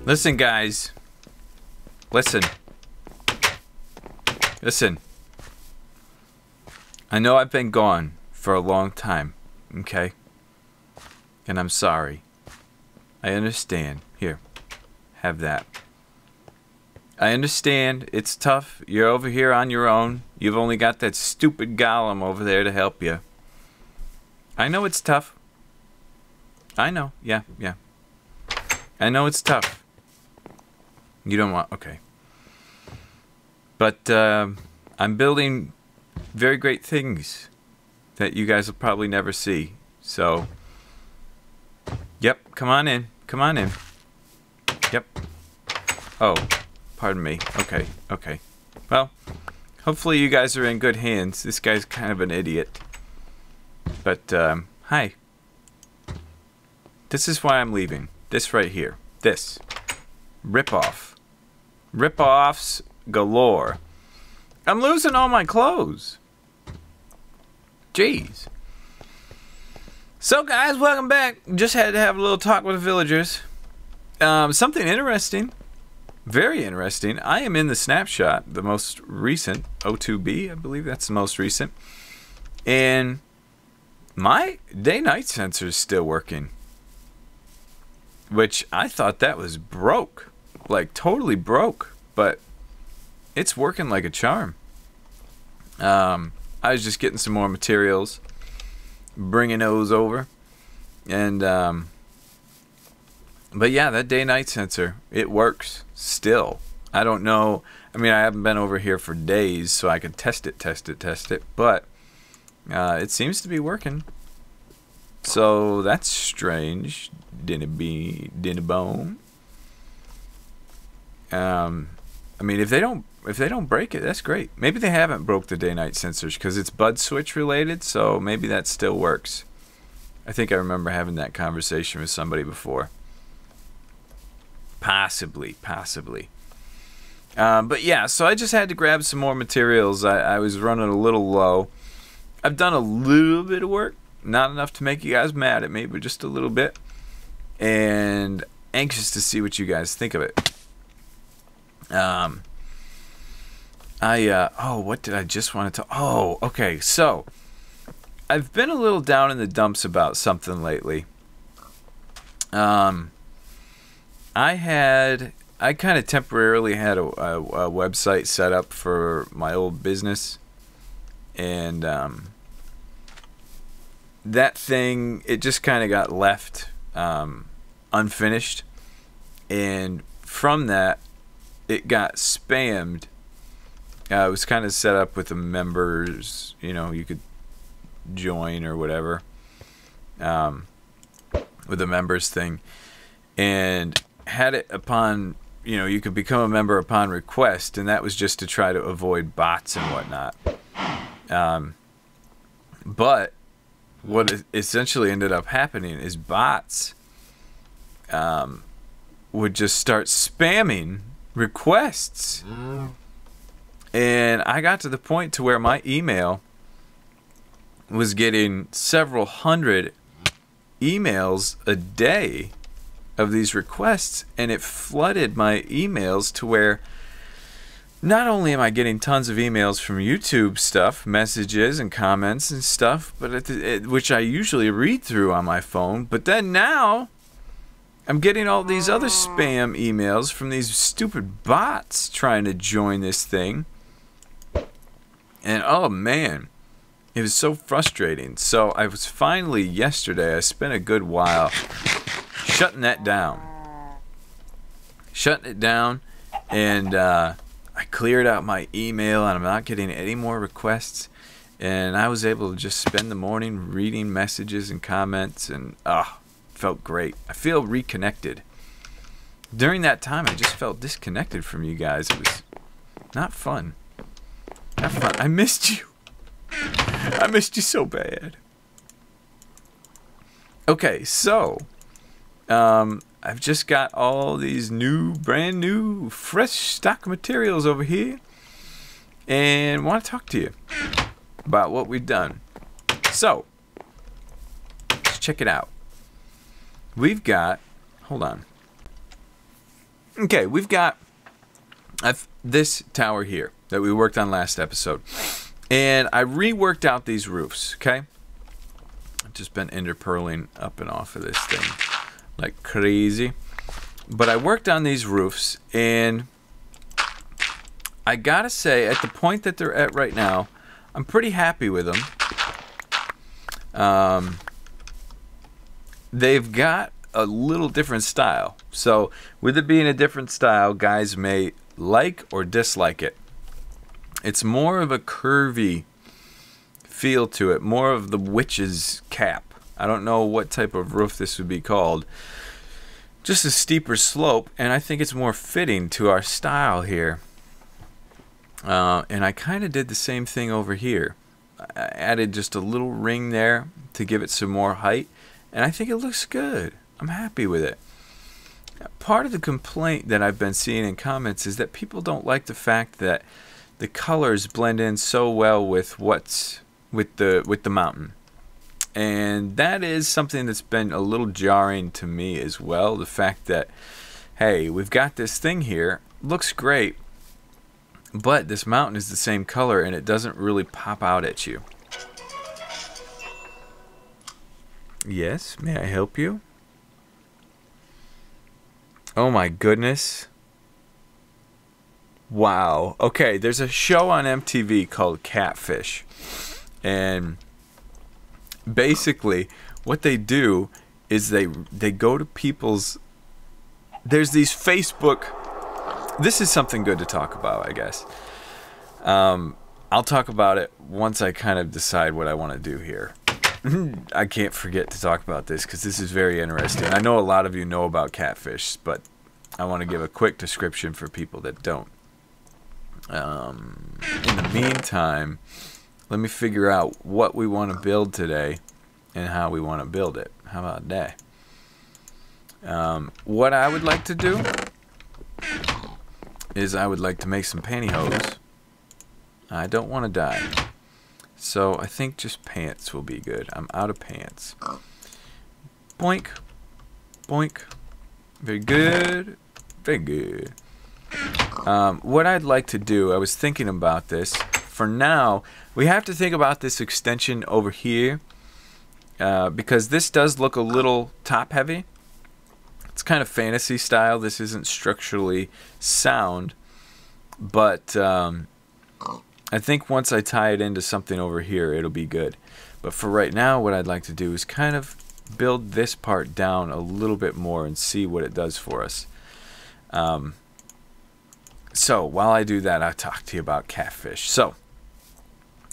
Listen, guys. Listen. Listen. I know I've been gone for a long time, okay? And I'm sorry. I understand. Here. Have that. I understand. It's tough. You're over here on your own. You've only got that stupid golem over there to help you. I know it's tough. I know. Yeah. I know it's tough. You don't want... Okay. But I'm building very great things that you guys will probably never see. So, yep, come on in. Come on in. Yep. Oh, pardon me. Okay. Well, hopefully you guys are in good hands. This guy's kind of an idiot. But, hi. This is why I'm leaving. This right here. This. Rip-off. Rip-offs galore. I'm losing all my clothes. Jeez. So, guys, welcome back. Just had to have a little talk with the villagers. Something interesting. Very interesting. I am in the snapshot, the most recent, 02B, I believe that's the most recent. And my day-night sensor is still working. Which I thought that was broke. Like, totally broke. But it's working like a charm. I was just getting some more materials. Bringing those over. And, but yeah, that day-night sensor, it works still. I don't know. I mean, I haven't been over here for days, so I could test it. But it seems to be working. So that's strange. Dinny-bone. I mean, if they don't break it, that's great. Maybe they haven't broke the day-night sensors because it's bud switch related, so maybe that still works. I think I remember having that conversation with somebody before. Possibly. But yeah, so I just had to grab some more materials. I was running a little low. I've done a little bit of work. Not enough to make you guys mad at me, but just a little bit. And anxious to see what you guys think of it. Oh, what did I just want to... Oh, okay, so... I've been a little down in the dumps about something lately. I kind of temporarily had a website set up for my old business. And, that thing, it just kind of got left unfinished. And from that, it got spammed. It was kind of set up with the members, you know, you could join or whatever with the members thing. And had it upon, you know, you could become a member upon request, and that was just to try to avoid bots and whatnot. But what essentially ended up happening is bots would just start spamming requests. And I got to the point to where my email was getting several hundred emails a day of these requests, and it flooded my emails to where not only am I getting tons of emails from YouTube stuff, messages and comments and stuff, but which I usually read through on my phone, but then now I'm getting all these other spam emails from these stupid bots trying to join this thing. And oh man, it was so frustrating. So I was finally, yesterday, I spent a good while shutting that down. Shutting it down, and I cleared out my email, and I'm not getting any more requests. And I was able to just spend the morning reading messages and comments, and felt great. I feel reconnected. During that time, I just felt disconnected from you guys. It was not fun. Not fun. I missed you. I missed you so bad. Okay, so I've just got all these brand new, fresh stock materials over here, and want to talk to you about what we've done. So let's check it out. We've got, hold on. Okay, we've got this tower here that we worked on last episode. And I reworked out these roofs, okay? I've just been interpurling up and off of this thing like crazy. But I worked on these roofs, and I gotta say, at the point that they're at right now, I'm pretty happy with them. They've got a little different style. So, with it being a different style, guys may like or dislike it. It's more of a curvy feel to it, more of the witch's cap. I don't know what type of roof this would be called. Just a steeper slope, and I think it's more fitting to our style here. And I kind of did the same thing over here. I added just a little ring there to give it some more height, and I think it looks good. I'm happy with it. Part of the complaint that I've been seeing in comments is that people don't like the fact that the colors blend in so well with what's with the mountain. And that is something that's been a little jarring to me as well. The fact that, hey, we've got this thing here, looks great, but this mountain is the same color and it doesn't really pop out at you. Yes, may I help you? Oh my goodness. Wow. Okay, there's a show on MTV called Catfish. And basically what they do is they go to people's, there's these Facebook, this is something good to talk about, I guess. I'll talk about it once I kind of decide what I want to do here. I can't forget to talk about this because this is very interesting. I know a lot of you know about catfish, but I want to give a quick description for people that don't. In the meantime, let me figure out what we want to build today and how we want to build it. How about that? What I would like to do is I would like to make some pantyhose. I don't want to die. So I think just pants will be good. I'm out of pants. Boink. Boink. Very good. Very good. What I'd like to do, I was thinking about this. For now, we have to think about this extension over here. Because this does look a little top heavy. It's kind of fantasy style. This isn't structurally sound. But I think once I tie it into something over here, it'll be good. But for right now, what I'd like to do is kind of build this part down a little bit more and see what it does for us. So while I do that, I'll talk to you about catfish. So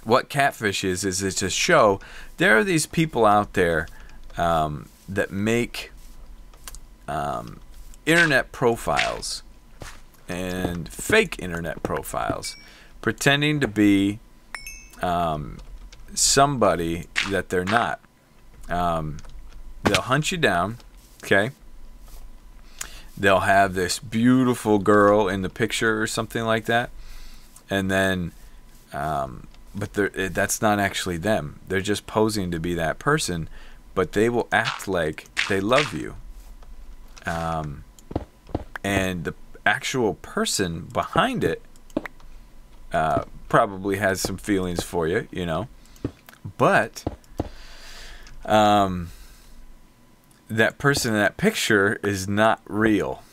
what catfish is it's a show. There are these people out there that make internet profiles and fake internet profiles, pretending to be somebody that they're not. They'll hunt you down, okay? They'll have this beautiful girl in the picture or something like that, and then, but that's not actually them. They're just posing to be that person, but they will act like they love you. And the actual person behind it probably has some feelings for you, you know, but that person in that picture is not real,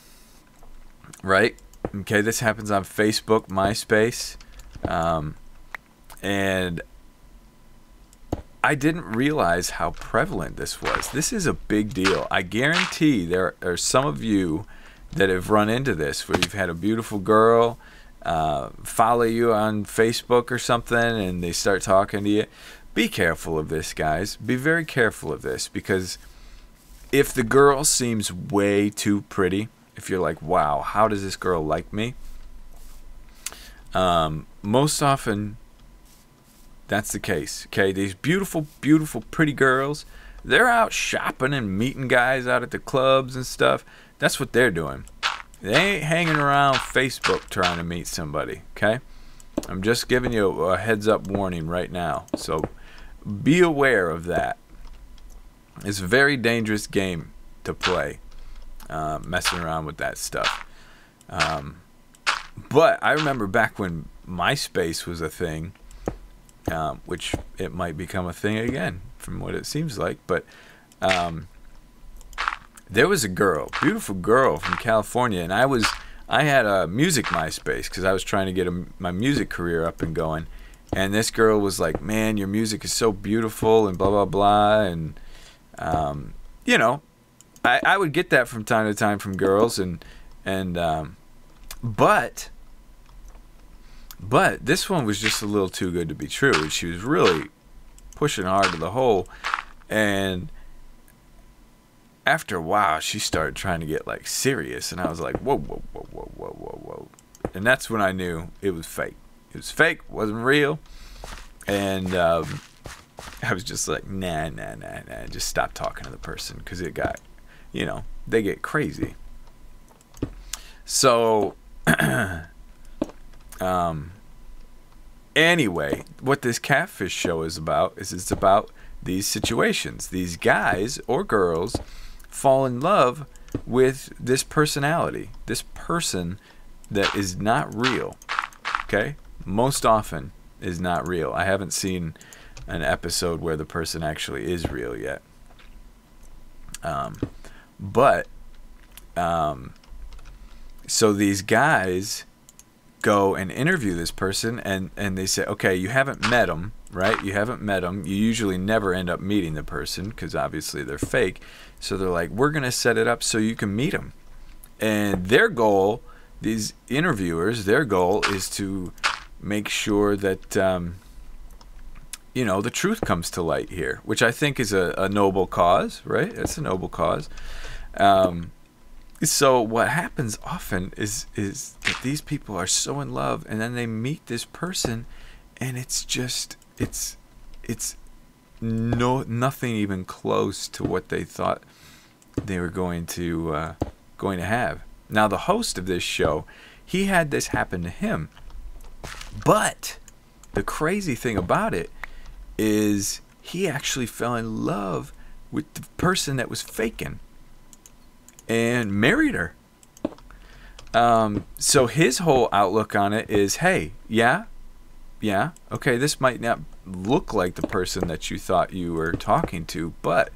right? Okay, this happens on Facebook, MySpace, and I didn't realize how prevalent this was. This is a big deal. I guarantee there are some of you that have run into this, where you've had a beautiful girl follow you on Facebook or something, and they start talking to you. Be careful of this, guys. Be very careful of this, because if the girl seems way too pretty, if you're like, wow, how does this girl like me? Most often, that's the case. Okay, these beautiful, beautiful, pretty girls, they're out shopping and meeting guys out at the clubs and stuff. That's what they're doing. They ain't hanging around Facebook trying to meet somebody, okay? I'm just giving you a heads-up warning right now. So be aware of that. It's a very dangerous game to play, messing around with that stuff. But I remember back when MySpace was a thing, which it might become a thing again from what it seems like. But there was a girl, beautiful girl from California, and I had a music MySpace because I was trying to get my music career up and going. And this girl was like, "Man, your music is so beautiful," and blah blah blah. And you know, I would get that from time to time from girls, but this one was just a little too good to be true. She was really pushing hard to the hole, and after a while, she started trying to get like serious, and I was like, whoa, whoa, whoa, whoa, whoa, whoa, whoa. And that's when I knew it was fake. It was fake, wasn't real. And I was just like, nah, just stop talking to the person, because it got, you know, they get crazy. So, anyway, what this catfish show is about is it's about these situations. These guys or girls fall in love with this personality, this person that is not real. Okay? Most often is not real. I haven't seen an episode where the person actually is real yet. So these guys go and interview this person, and they say, okay, you haven't met them, right? You haven't met them. You usually never end up meeting the person because obviously they're fake. So they're like, we're going to set it up so you can meet them. And their goal, these interviewers, their goal is to make sure that, you know, the truth comes to light here, which I think is a noble cause, right? It's a noble cause. So what happens often is that these people are so in love, and then they meet this person, and it's just nothing even close to what they thought they were going to have. Now, the host of this show, he had this happen to him, but the crazy thing about it is he actually fell in love with the person that was faking and married her. So his whole outlook on it is, hey, yeah, okay, this might not look like the person that you thought you were talking to, but,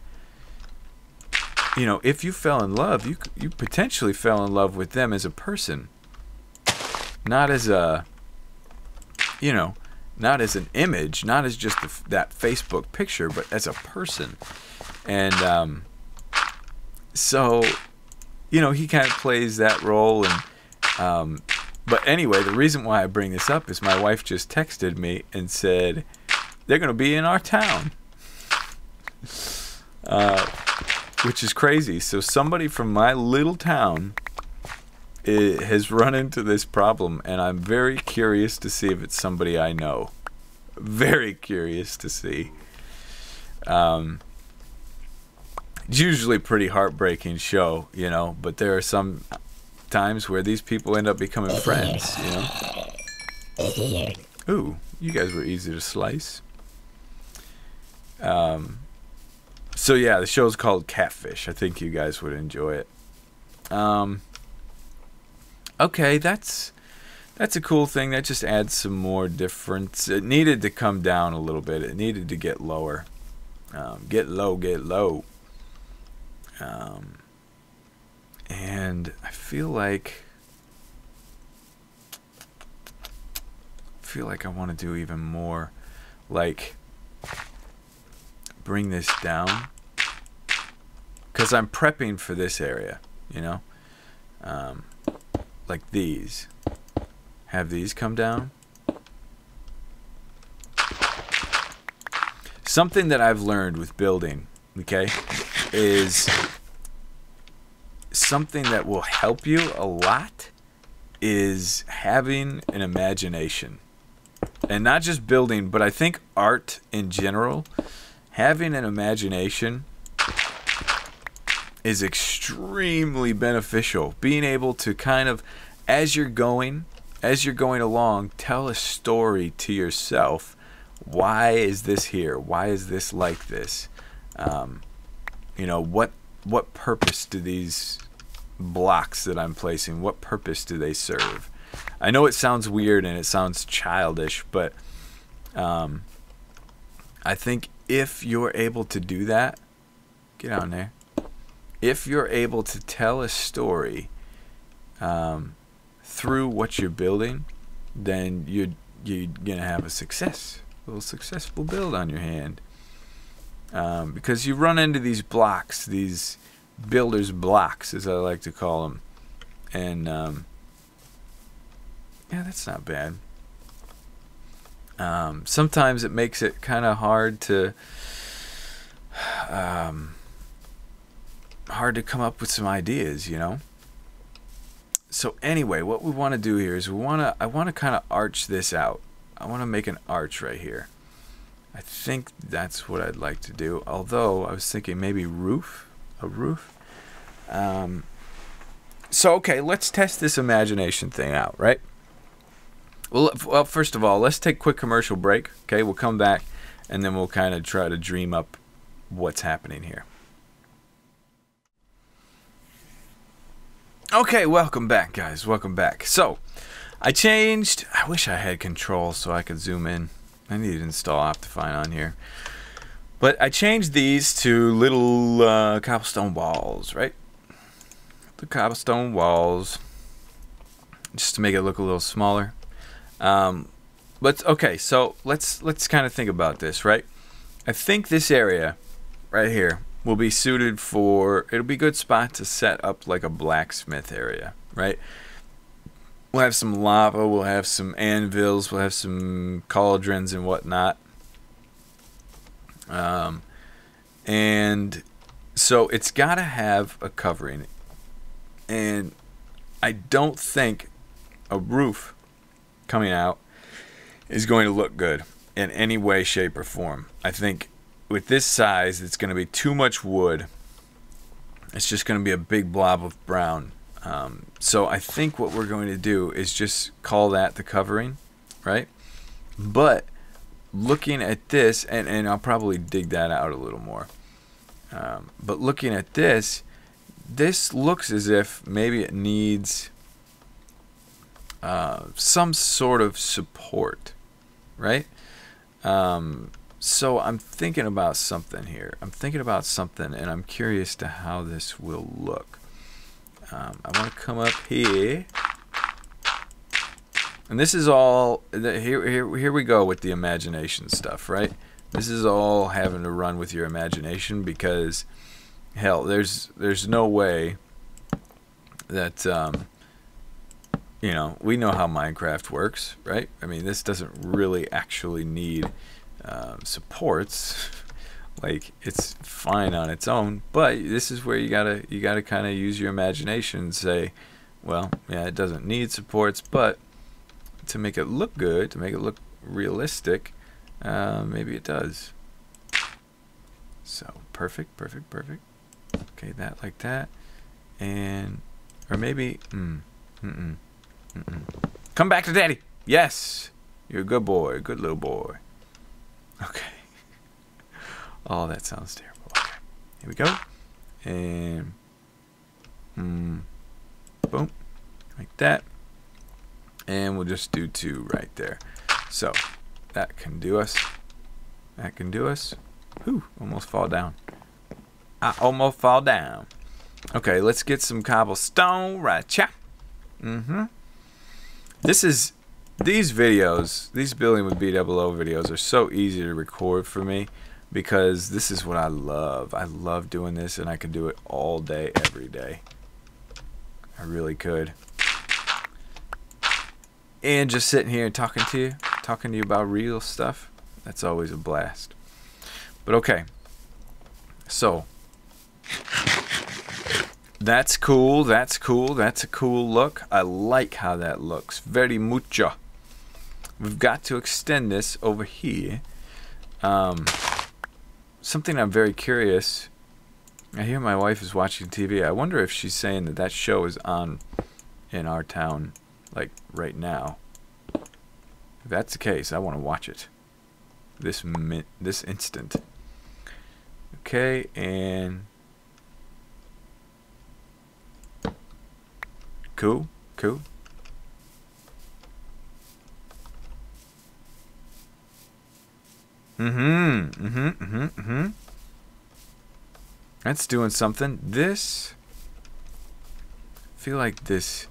you know, if you fell in love, you potentially fell in love with them as a person, not as a, you know, not as an image, not as just that Facebook picture, but as a person. And so, you know, he kind of plays that role. And but anyway, the reason why I bring this up is my wife just texted me and said they're going to be in our town, which is crazy. So somebody from my little town has run into this problem, and I'm very curious to see if it's somebody I know. Very curious to see. It's usually a pretty heartbreaking show, you know, but there are some times where these people end up becoming friends, you know. Ooh, you guys were easy to slice. So yeah, the show's called Catfish. I think you guys would enjoy it. Okay, that's a cool thing. That just adds some more difference. It needed to come down a little bit. It needed to get lower. Get low. And I feel like I want to do even more, like bring this down, because I'm prepping for this area, you know, like these, have these come down. Something that I've learned with building, okay, is something that will help you a lot is having an imagination. And not just building, but I think art in general, having an imagination is extremely beneficial. Being able to kind of, as you're going along, tell a story to yourself. Why is this here? Why is this like this? You know, what purpose do these blocks that I'm placing, what purpose do they serve? I know it sounds weird and it sounds childish, but I think if you're able to do that, get on there. If you're able to tell a story through what you're building, then you're gonna have a little successful build on your hand. Because you run into these blocks, these builder's blocks, as I like to call them, and yeah, that's not bad. Sometimes it makes it kind of hard to come up with some ideas, you know. So anyway, what we want to do here is I want to kind of arch this out. I want to make an arch right here. I think that's what I'd like to do. Although I was thinking maybe a roof. So okay, let's test this imagination thing out, right? Well, first of all, let's take a quick commercial break. Okay, we'll come back, and then we'll kind of try to dream up what's happening here. Okay, welcome back, guys. Welcome back. So, I wish I had control so I could zoom in. I need to install Optifine on here. But I changed these to little cobblestone walls, right? The cobblestone walls, just to make it look a little smaller. Okay, so let's kind of think about this, right? I think this area right here will be suited for, it'll be a good spot to set up like a blacksmith area, right? We'll have some lava, we'll have some anvils, we'll have some cauldrons and whatnot. And so it's got to have a covering. And I don't think a roof coming out is going to look good in any way, shape, or form. I think with this size, it's going to be too much wood. It's just going to be a big blob of brown. So I think what we're going to do is just call that the covering, right? But looking at this, and I'll probably dig that out a little more. But looking at this looks as if maybe it needs some sort of support, right? So I'm thinking about something here. And I'm curious to how this will look. I want to come up here, and this is all here we go with the imagination stuff, right? This is all having to run with your imagination, because hell, there's no way that you know, we know how Minecraft works, right? I mean, this doesn't really actually need supports. Like, it's fine on its own, but this is where you gotta kind of use your imagination and say, well, yeah, it doesn't need supports, but to make it look good, to make it look realistic, maybe it does. So perfect. Okay, that like that, and or maybe come back to daddy. Yes, you're a good boy, good little boy. Okay. Oh, that sounds terrible. Okay, here we go, and boom, like that, and we'll just do 2 right there. So that can do us. Whew, almost fall down. I almost fall down. Okay, let's get some cobblestone right here. These videos, these building with BdoubleO videos are so easy to record for me, because this is what I love. I love doing this, and I could do it all day, every day. I really could. And just sitting here and talking to you about real stuff, that's always a blast. But okay, so that's cool. That's a cool look. I like how that looks. Very mucho. We've got to extend this over here. Something I'm very curious. I hear my wife is watching TV. I wonder if she's saying that show is on in our town, like right now. If that's the case, I want to watch it this instant. Okay, and Cool. Cool. That's doing something. This, I feel like this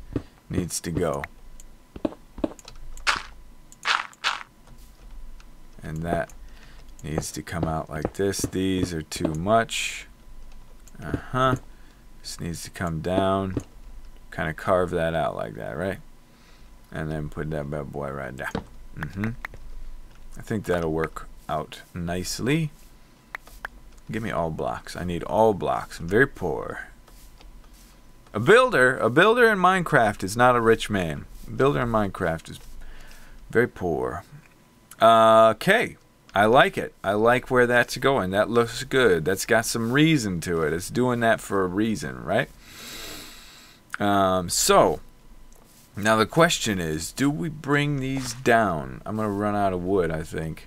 needs to go. And that needs to come out like this. These are too much. This needs to come down. Kind of carve that out like that, right? And then put that bad boy right there. I think that'll work out nicely. Give me all blocks. I need all blocks. I'm very poor. A builder in Minecraft is not a rich man. A builder in Minecraft is very poor. Okay. I like it. I like where that's going. That looks good. That's got some reason to it. It's doing that for a reason, right? So, now the question is, do we bring these down? I'm going to run out of wood, I think.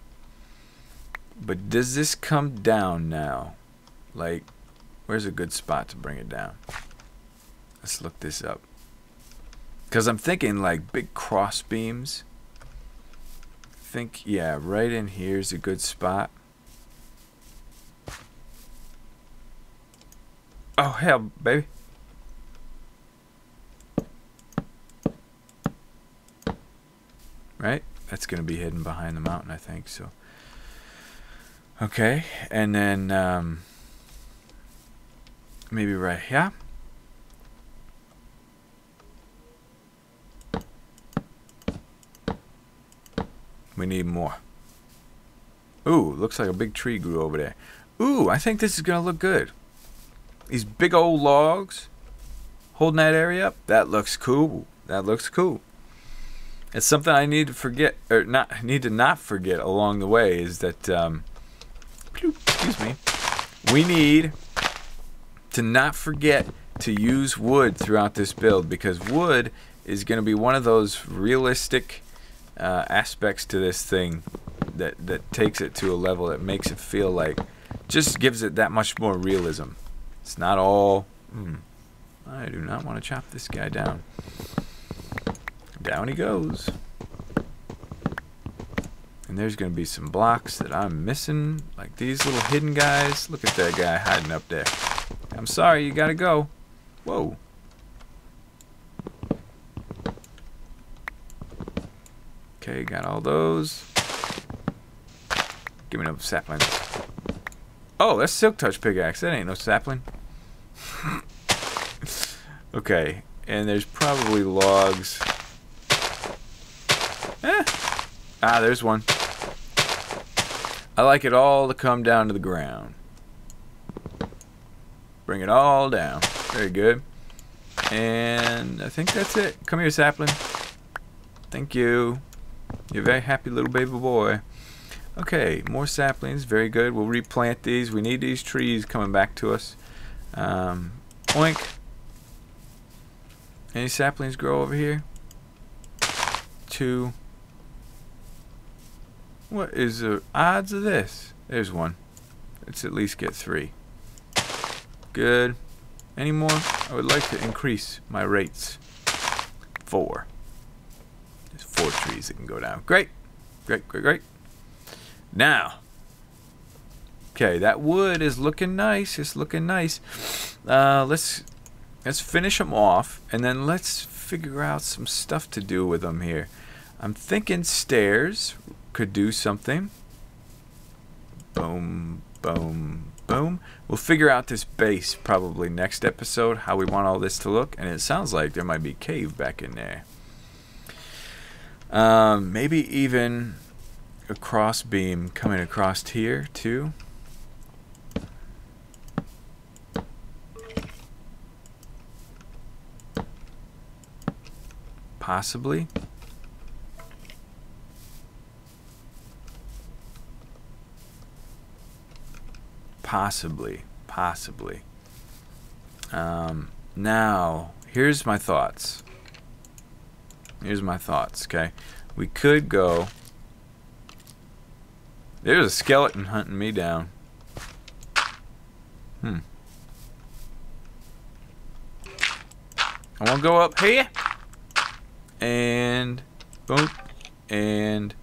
But does this come down now? Like, where's a good spot to bring it down? Let's look this up. Because I'm thinking like big cross beams. I think, yeah, right in here's a good spot. Oh, hell, baby. Right? That's going to be hidden behind the mountain, I think, so. Okay, and then maybe right here. We need more. Ooh, looks like a big tree grew over there. Ooh, I think this is going to look good. These big old logs holding that area up. That looks cool. That looks cool. It's something I need to forget, or need to not forget along the way, is that excuse me, we need to not forget to use wood throughout this build, because wood is going to be one of those realistic aspects to this thing that takes it to a level that makes it feel like, just gives it that much more realism. It's not all I do not want to chop this guy down. Down he goes. And there's going to be some blocks that I'm missing, like these little hidden guys. Look at that guy hiding up there. I'm sorry, you got to go. Whoa. Okay, got all those. Give me no sapling. Oh, that's Silk Touch pickaxe. That ain't no sapling. Okay, and there's probably logs. Ah, there's one. I like it all to come down to the ground. Bring it all down. Very good. And I think that's it. Come here, sapling. Thank you. You're a very happy little baby boy. Okay, more saplings. Very good. We'll replant these. We need these trees coming back to us. Oink. Any saplings grow over here? 2. What is the odds of this? There's one. Let's at least get 3. Good. Any more? I would like to increase my rates. 4. There's 4 trees that can go down. Great. Great, great, great. Now. Okay, that wood is looking nice. It's looking nice. Let's finish them off, and then let's figure out some stuff to do with them here. I'm thinking stairs could do something. Boom, boom, boom. We'll figure out this base probably next episode, how we want all this to look, and it sounds like there might be a cave back in there. Maybe even a cross beam coming across here too. Possibly. Possibly. Now, here's my thoughts. Okay? We could go... There's a skeleton hunting me down. I want to go up here. And boom. And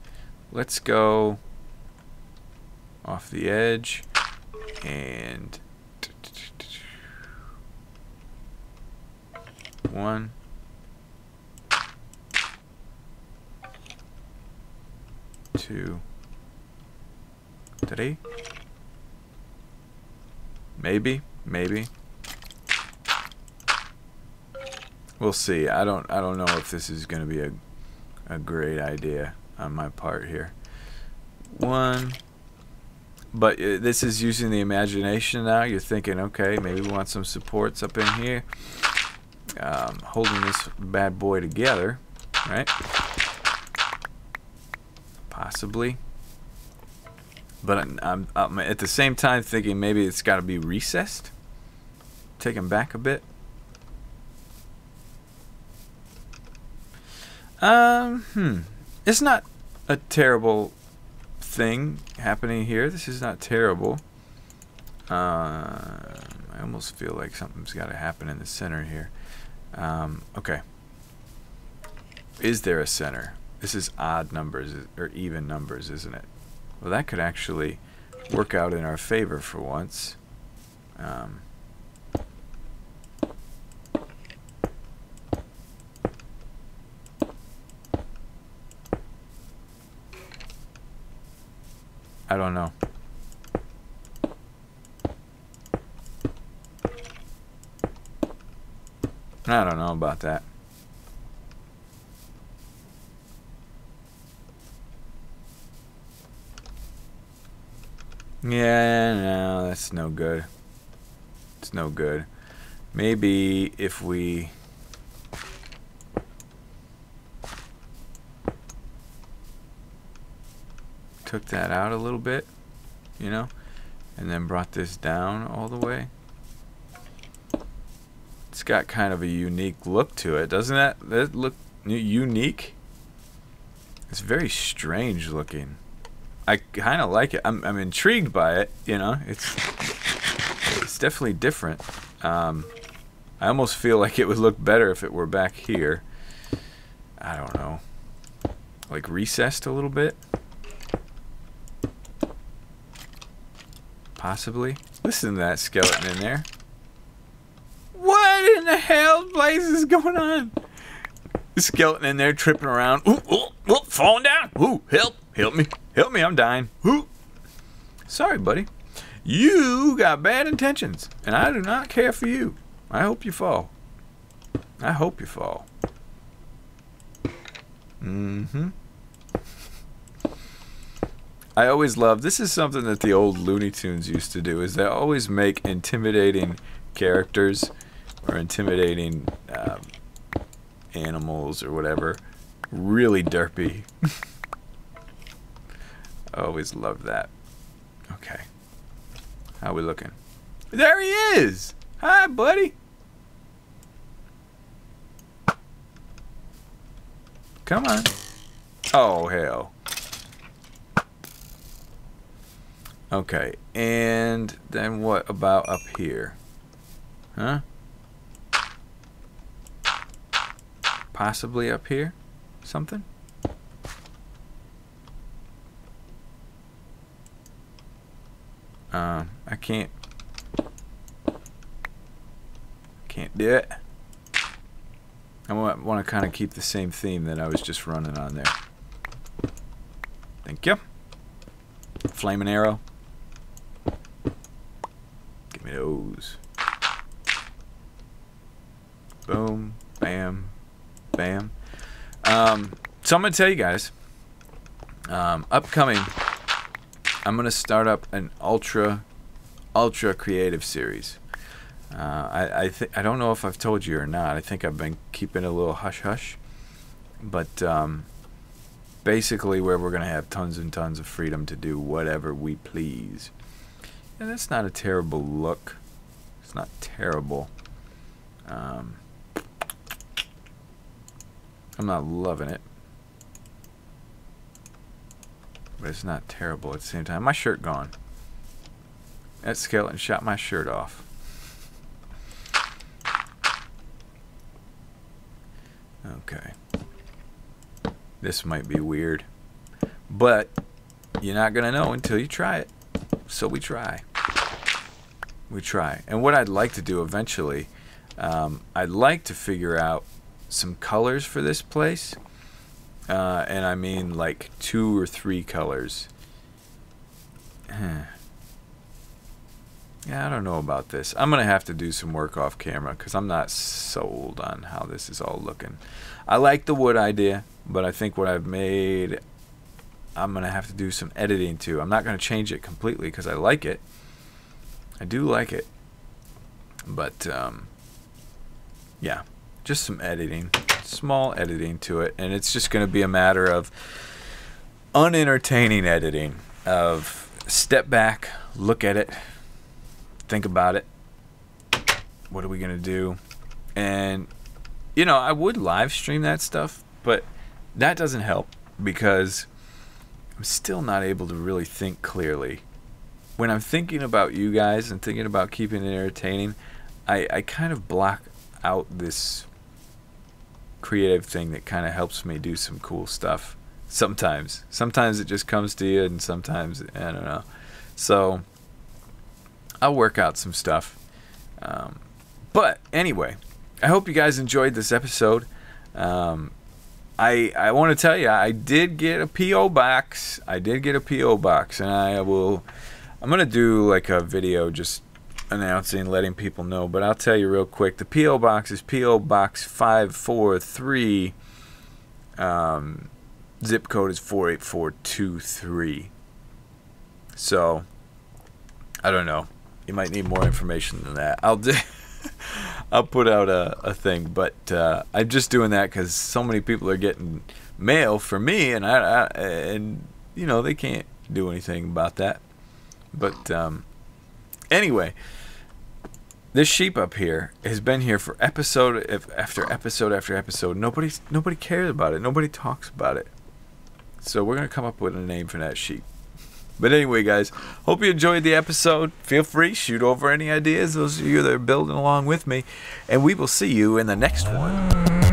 let's go off the edge. And 1, 2, 3. Maybe. We'll see. I don't know if this is going to be a great idea on my part here. 1. But this is using the imagination now. You're thinking, okay, maybe we want some supports up in here. Holding this bad boy together, right? Possibly. But I'm at the same time thinking maybe it's got to be recessed. Taken back a bit. It's not a terrible thing happening here. This is not terrible. I almost feel like something's got to happen in the center here. Okay. Is there a center? This is odd numbers or even numbers, isn't it? Well, that could actually work out in our favor for once. I don't know. I don't know about that. Yeah, no, that's no good. It's no good. Maybe if we took that out a little bit, you know, and then brought this down all the way. It's got kind of a unique look to it, doesn't it? That look unique? It's very strange looking. I kind of like it. I'm intrigued by it, you know. It's definitely different. I almost feel like it would look better if it were back here. I don't know. Like recessed a little bit? Possibly. Listen to that skeleton in there. What in the hell place is going on? The skeleton in there tripping around. Ooh, ooh, ooh, falling down. Ooh, help me. Help me, I'm dying. Ooh. Sorry, buddy. You got bad intentions, and I do not care for you. I hope you fall. I hope you fall. I always love, this is something that the old Looney Tunes used to do, is they always make intimidating characters or intimidating animals or whatever really derpy. I always loved that. Okay. How we looking? There he is! Hi, buddy! Come on. Oh, hell. Okay, and then what about up here? Huh? Possibly up here? Something? I can't do it. I want to kind of keep the same theme that I was just running on there. Thank you. Flaming arrow. Give me those. Boom, bam, bam. So I'm going to tell you guys, upcoming, I'm going to start up an ultra creative series. I don't know if I've told you or not. I think I've been keeping a little hush-hush. But basically where we're going to have tons and tons of freedom to do whatever we please. And that's not a terrible look. It's not terrible. I'm not loving it. But it's not terrible at the same time. My shirt gone. That skeleton shot my shirt off. Okay. This might be weird, but you're not going to know until you try it. So we try. We try. And what I'd like to do eventually, I'd like to figure out some colors for this place. And I mean like 2 or 3 colors. Yeah, I don't know about this. I'm going to have to do some work off camera because I'm not sold on how this is all looking. I like the wood idea, but I think what I've made, I'm going to have to do some editing to. I'm not going to change it completely because I like it. I do like it. But, yeah, just some editing. Small editing to it. And it's just going to be a matter of unentertaining editing. Of step back, look at it, think about it. What are we going to do? And, you know, I would live stream that stuff, but that doesn't help because I'm still not able to really think clearly. When I'm thinking about you guys and thinking about keeping it entertaining, I kind of block out this creative thing that kind of helps me do some cool stuff. Sometimes it just comes to you, and sometimes I don't know. So I'll work out some stuff. But anyway, I hope you guys enjoyed this episode. I want to tell you, I did get a PO box. And I'm gonna do like a video just announcing, letting people know. But I'll tell you real quick. The PO box is PO Box 543. Zip code is 48423. So I don't know. You might need more information than that. I'll put out a thing, but I'm just doing that because so many people are getting mail from me, and and you know they can't do anything about that. But anyway, this sheep up here has been here for episode after episode after episode. Nobody cares about it. Nobody talks about it. So we're gonna come up with a name for that sheep. But anyway, guys, hope you enjoyed the episode. Feel free, shoot over any ideas, those of you that are building along with me, and we will see you in the next one.